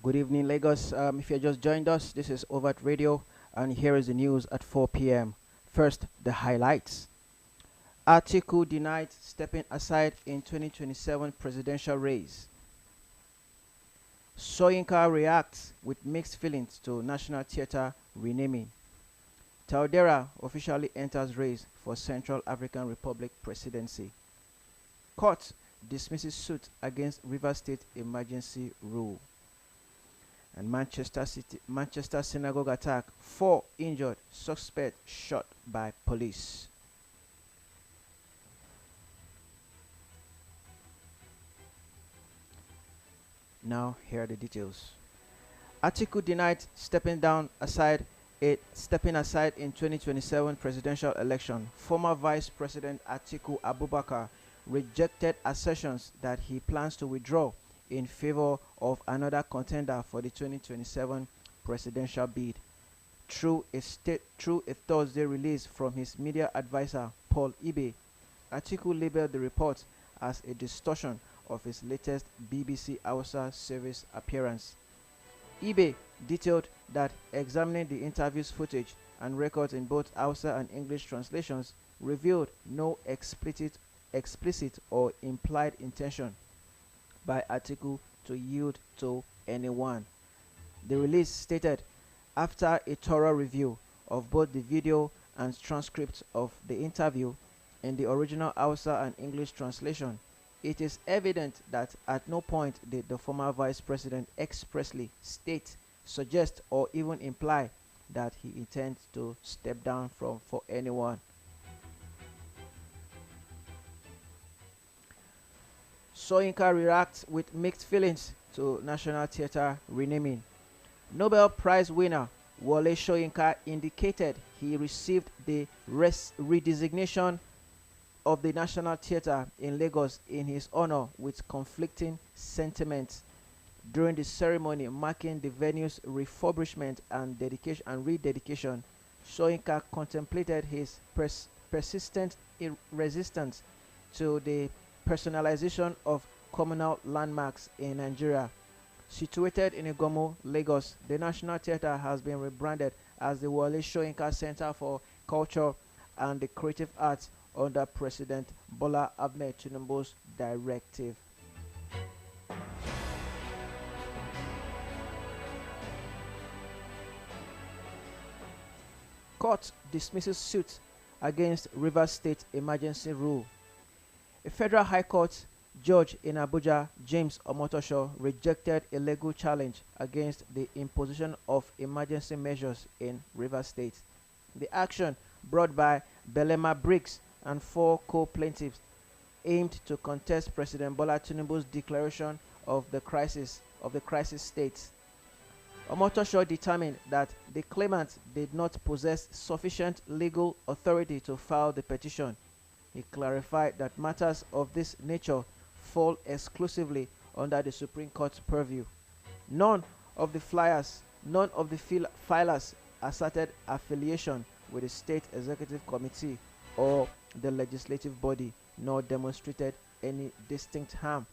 Good evening, Lagos. If you just joined us, this is Overt Radio, and here is the news at 4 p.m. First, the highlights. Article denied stepping aside in 2027 presidential race. Soyinka reacts with mixed feelings to National Theatre renaming. Taudera officially enters race for Central African Republic presidency. Court dismisses suit against Rivers State emergency rule. And Manchester synagogue attack, 4 injured, suspect shot by police. Now here are the details. Atiku denied stepping aside in 2027 presidential election. Former Vice President Atiku Abubakar rejected assertions that he plans to withdraw in favor of another contender for the 2027 presidential bid. Through a Thursday release from his media advisor Paul Ibe, Atiku labeled the report as a distortion of his latest BBC Hausa service appearance. Ibe detailed that examining the interview's footage and records in both Hausa and English translations revealed no explicit or implied intention by Atiku to yield to anyone. The release stated, after a thorough review of both the video and transcript of the interview in the original Hausa and English translation, it is evident that at no point did the former vice president expressly state, suggest, or even imply that he intends to step down for anyone. Soyinka reacts with mixed feelings to National Theatre renaming. Nobel Prize winner Wole Soyinka indicated he received the redesignation of the National Theatre in Lagos in his honor with conflicting sentiments. During the ceremony marking the venue's refurbishment and rededication, Soyinka contemplated his persistent resistance to the personalization of communal landmarks in Nigeria. Situated in Igomo, Lagos, the National Theatre has been rebranded as the Wole Soyinka Center for Culture and the Creative Arts under President Bola Ahmed Tinubu's directive. Court dismisses suit against Rivers State emergency rule. A federal high court judge in Abuja, James Omotosho, rejected a legal challenge against the imposition of emergency measures in Rivers State. The action, brought by Belema Briggs and 4 co-plaintiffs, aimed to contest President Bola Tinubu's declaration of the crisis state. Omotosho determined that the claimant did not possess sufficient legal authority to file the petition. He clarified that matters of this nature fall exclusively under the Supreme Court's purview. None of the filers asserted affiliation with the State Executive Committee or the legislative body, nor demonstrated any distinct harm.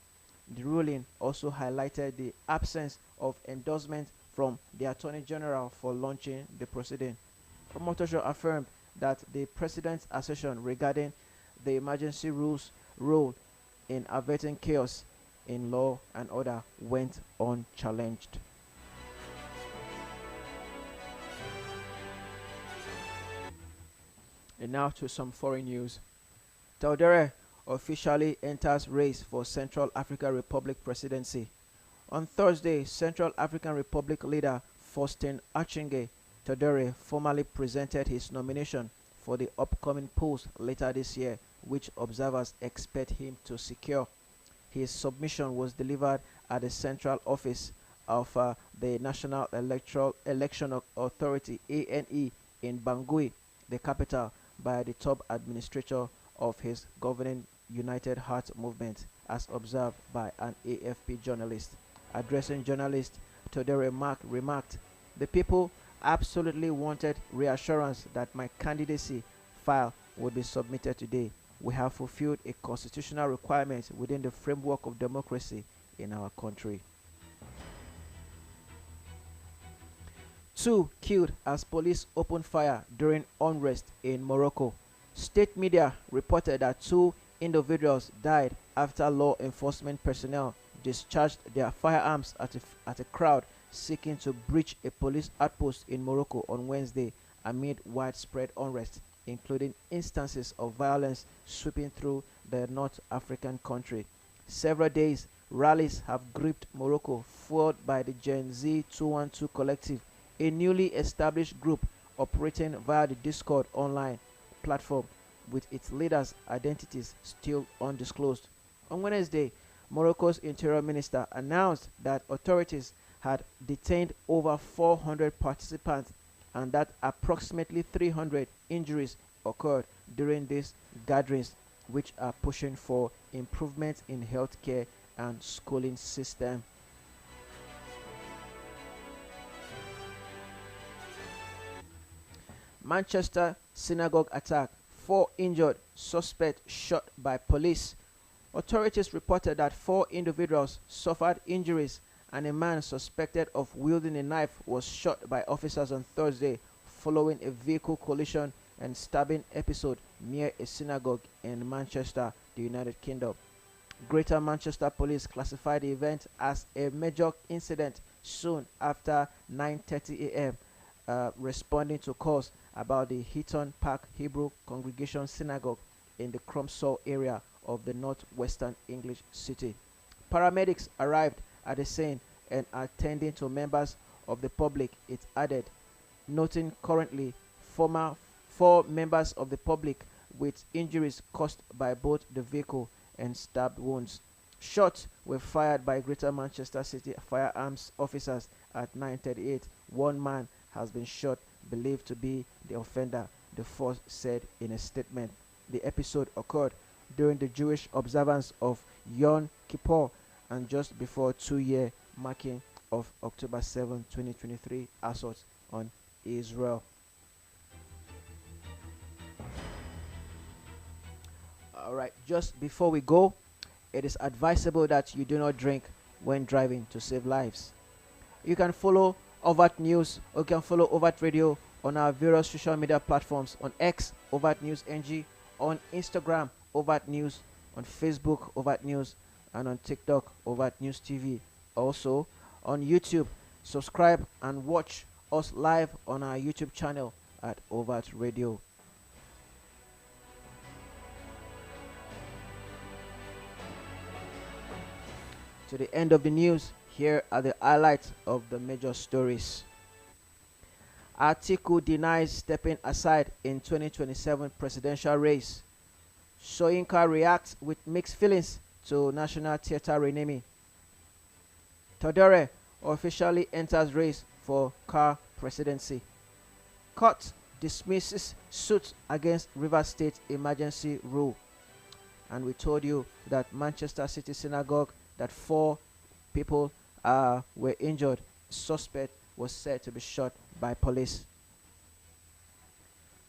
The ruling also highlighted the absence of endorsement from the Attorney General for launching the proceeding. Omotosho affirmed that the President's assertion regarding the emergency rules role in averting chaos in law and order went unchallenged. And now to some foreign news. Taudere officially enters race for Central African Republic presidency. On Thursday, Central African Republic leader Faustin Archange Taudere formally presented his nomination for the upcoming post later this year, which observers expect him to secure. His submission was delivered at the central office of the National Election Authority (ANE) in Bangui, the capital, by the top administrator of his governing United Heart movement, as observed by an AFP journalist. Addressing journalists, Taudere remarked, "The people absolutely wanted reassurance that my candidacy file would be submitted today. We have fulfilled a constitutional requirement within the framework of democracy in our country." Two killed as police opened fire during unrest in Morocco. State media reported that two individuals died after law enforcement personnel discharged their firearms at a crowd seeking to breach a police outpost in Morocco on Wednesday amid widespread unrest, including instances of violence sweeping through the North African country. Several days, rallies have gripped Morocco, fueled by the Gen Z 212 Collective, a newly established group operating via the Discord online platform with its leaders' identities still undisclosed. On Wednesday, Morocco's interior minister announced that authorities had detained over 400 participants and that approximately 300 injuries occurred during these gatherings, which are pushing for improvements in healthcare and schooling system. Manchester synagogue attack. 4 injured, suspect shot by police. Authorities reported that 4 individuals suffered injuries and a man suspected of wielding a knife was shot by officers on Thursday following a vehicle collision and stabbing episode near a synagogue in Manchester, the United Kingdom. Greater Manchester Police classified the event as a major incident soon after 9:30 a.m., responding to calls about the Heaton Park Hebrew Congregation Synagogue in the Cromsall area of the northwestern English city. Paramedics arrived at the scene and are tending to members of the public, it added, noting currently 4 members of the public with injuries caused by both the vehicle and stab wounds. Shots were fired by Greater Manchester City firearms officers at 9:38. One man has been shot, believed to be the offender, the force said in a statement. The episode occurred during the Jewish observance of Yom Kippur and just before 2-year marking of October 7, 2023 assault on Israel. Alright, just before we go, it is advisable that you do not drink when driving to save lives. You can follow Overt News or you can follow Overt Radio on our various social media platforms: on X, Overt News NG, on Instagram, Overt News, on Facebook, Overt News, and on TikTok, Overt News TV. Also on YouTube, subscribe and watch us live on our YouTube channel at Overt Radio. To the end of the news, here are the highlights of the major stories. Atiku denies stepping aside in 2027 presidential race. Soyinka reacts with mixed feelings to National Theatre renaming. Todore officially enters race for car presidency. Court dismisses suit against Rivers State emergency rule. And we told you that Manchester City Synagogue, that 4 people were injured. Suspect was said to be shot by police.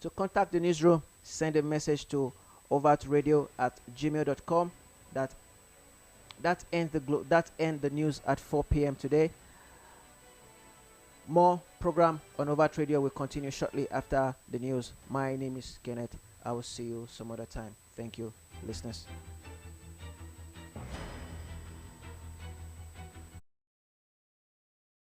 To contact the newsroom, send a message to overtradio@gmail.com. That ends the news at 4 p.m. today. More program on Overt Radio will continue shortly after the news. My name is Kenneth. I will see you some other time. Thank you, listeners.